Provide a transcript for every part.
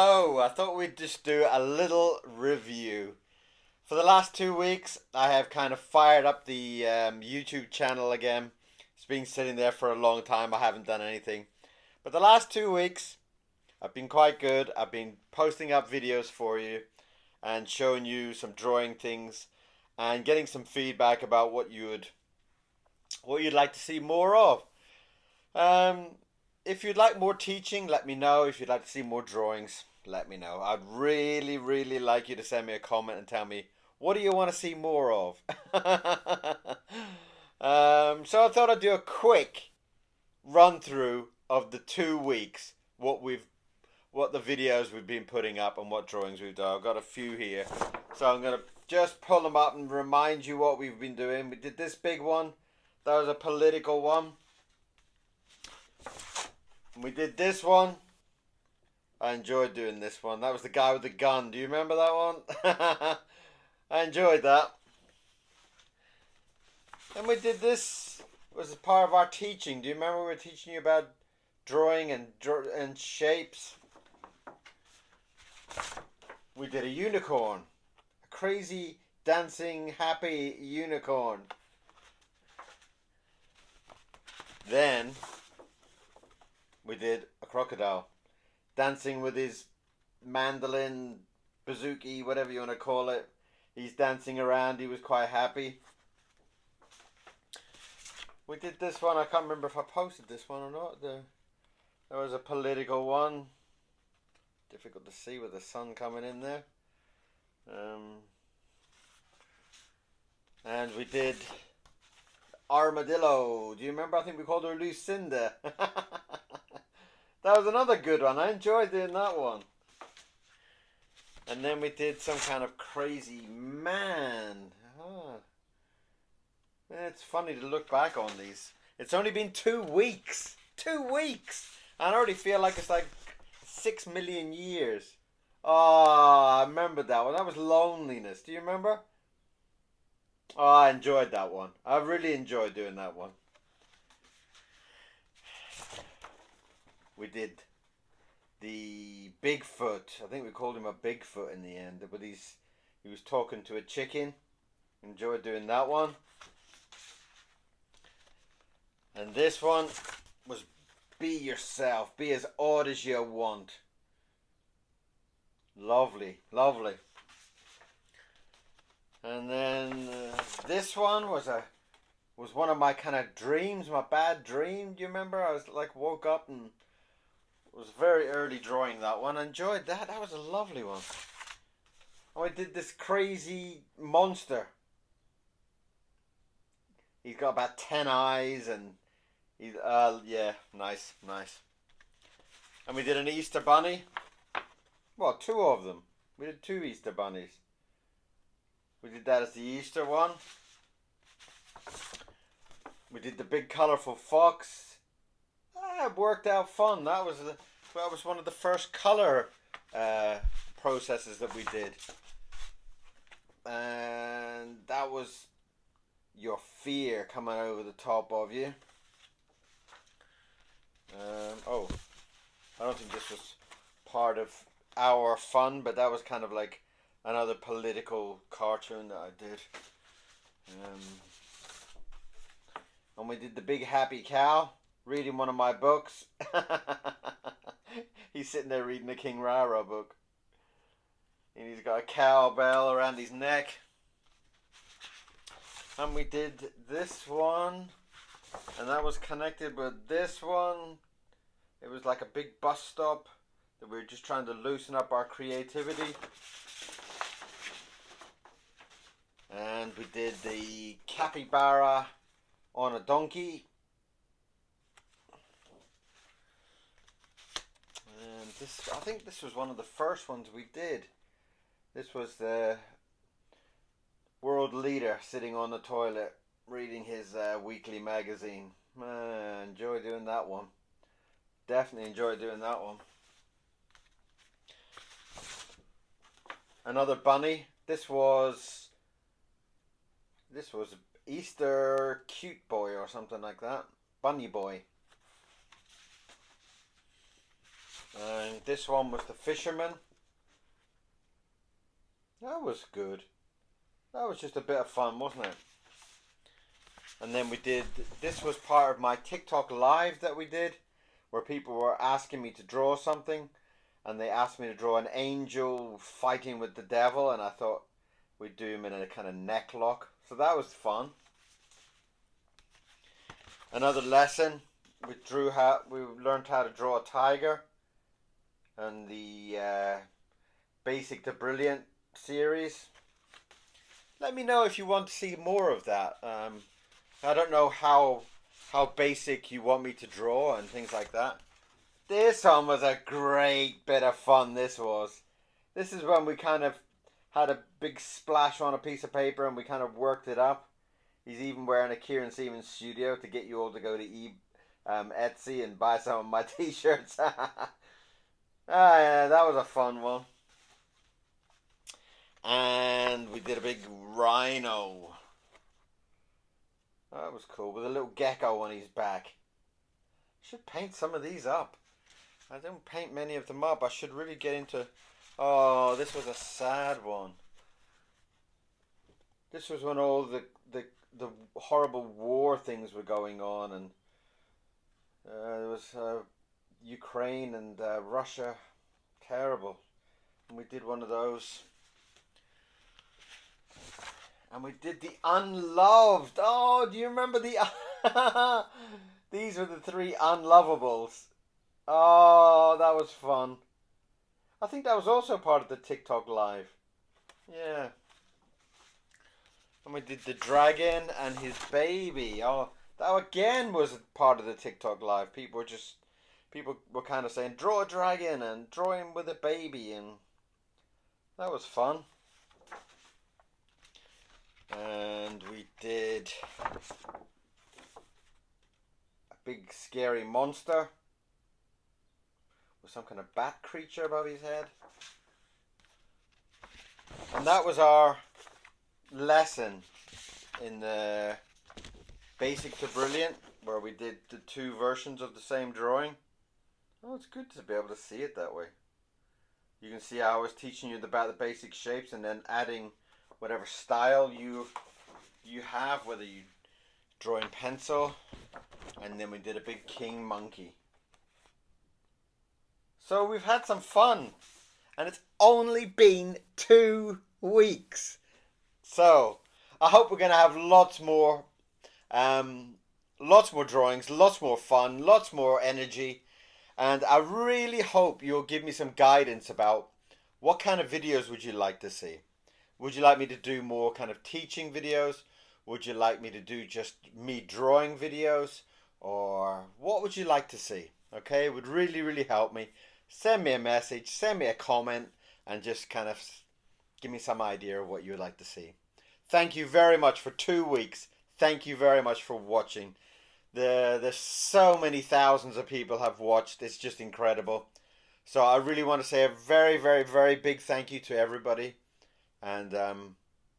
Hello, I thought we'd just do a little review. For the last 2 weeks, I have kind of fired up the YouTube channel again. It's been sitting there for a long time, I haven't done anything. But the last 2 weeks, I've been quite good. I've been posting up videos for you and showing you some drawing things and getting some feedback about what you'd like to see more of. Um, if you'd like more teaching, let me know. If you'd like to see more drawings, let me know. I'd really, really like you to send me a comment and tell me what do you want to see more of. So I thought I'd do a quick run through of the 2 weeks, what the videos we've been putting up and what drawings we've done. I've got a few here, so I'm gonna just pull them up and remind you what we've been doing. We did this big one. That was a political one. We did this one. I enjoyed doing this one. That was the guy with the gun. Do you remember that one? I enjoyed that. And we did this was part of our teaching. Do you remember we were teaching you about drawing and shapes? We did a unicorn. A crazy, dancing, happy unicorn. Then we did a crocodile dancing with his mandolin, bouzouki, whatever you want to call it. He's dancing around. He was quite happy. We did this one. I can't remember if I posted this one or not. There was a political one. Difficult to see with the sun coming in there. And we did armadillo. Do you remember? I think we called her Lucinda. That was another good one. I enjoyed doing that one. And then we did some kind of crazy man. It's funny to look back on these. It's only been 2 weeks. 2 weeks. I already feel like it's like 6 million years. Oh, I remember that one. That was loneliness. Do you remember? Oh, I enjoyed that one. I really enjoyed doing that one. We did the Bigfoot. I think we called him a Bigfoot in the end. But he was talking to a chicken. Enjoyed doing that one. And this one was be yourself. Be as odd as you want. Lovely, lovely. And then this one was one of my kind of dreams, my bad dream. Do you remember? I was like woke up and it was very early drawing that one. I enjoyed that. That was a lovely one. Oh, I did this crazy monster. He's got about 10 eyes and he's yeah, nice. And we did an Easter bunny. Well, 2 of them. We did 2 Easter bunnies. We did that as the Easter one. We did the big colourful fox. It worked out fun. That was one of the first colour processes that we did. And that was your fear coming over the top of you. I don't think this was part of our fun, but that was kind of like another political cartoon that I did. And we did the big happy cow reading one of my books. He's sitting there reading the King Rara book. And he's got a cowbell around his neck. And we did this one. And that was connected with this one. It was like a big bus stop that we were just trying to loosen up our creativity. And we did the capybara on a donkey. And I think this was one of the first ones we did. This was the world leader sitting on the toilet reading his weekly magazine. Enjoy doing that one. Definitely enjoy doing that one. Another bunny. This was Easter Cute Boy or something like that. Bunny Boy. And this one was the fisherman. That was good. That was just a bit of fun, wasn't it? And then we did, this was part of my TikTok live that we did, where people were asking me to draw something, and they asked me to draw an angel fighting with the devil, and I thought we'd do him in a kind of neck lock. So that was fun. Another lesson, we learned how to draw a tiger, and the Basic to Brilliant series. Let me know if you want to see more of that. I don't know how basic you want me to draw and things like that. This one was a great bit of fun. This is when we kind of had a big splash on a piece of paper and we kind of worked it up. He's even wearing a Kieron Seamons studio to get you all to go to Etsy and buy some of my t-shirts. Yeah, that was a fun one. And we did a big rhino. That was cool, with a little gecko on his back. Should paint some of these up. I don't paint many of them up. I should really get into... Oh, this was a sad one. This was when all the horrible war things were going on, and there was Ukraine and Russia. Terrible. And we did one of those. And we did the unloved. Oh, do you remember the... These were the 3 unlovables. Oh, that was fun. I think that was also part of the TikTok live. Yeah. And we did the dragon and his baby. Oh, that again was part of the TikTok live. People were kind of saying, draw a dragon and draw him with a baby. And that was fun. And we did a big scary monster with some kind of bat creature above his head. And that was our lesson in the Basic to Brilliant, where we did the 2 versions of the same drawing. Oh, it's good to be able to see it that way. You can see how I was teaching you about the basic shapes and then adding whatever style you have, whether you draw in pencil, and then we did a big king monkey. So we've had some fun, and it's only been 2 weeks. So I hope we're going to have lots more drawings, lots more fun, lots more energy, and I really hope you'll give me some guidance about what kind of videos would you like to see. Would you like me to do more kind of teaching videos? Would you like me to do just me drawing videos? Or what would you like to see? Okay, it would really, really help me. Send me a message, send me a comment, and just kind of give me some idea of what you would like to see. Thank you very much for 2 weeks. Thank you very much for watching. There's so many thousands of people have watched. It's just incredible. So I really want to say a very, very, very big thank you to everybody. And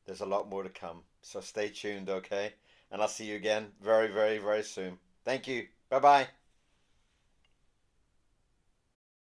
there's a lot more to come. So stay tuned, okay? And I'll see you again very, very, very soon. Thank you. Bye-bye.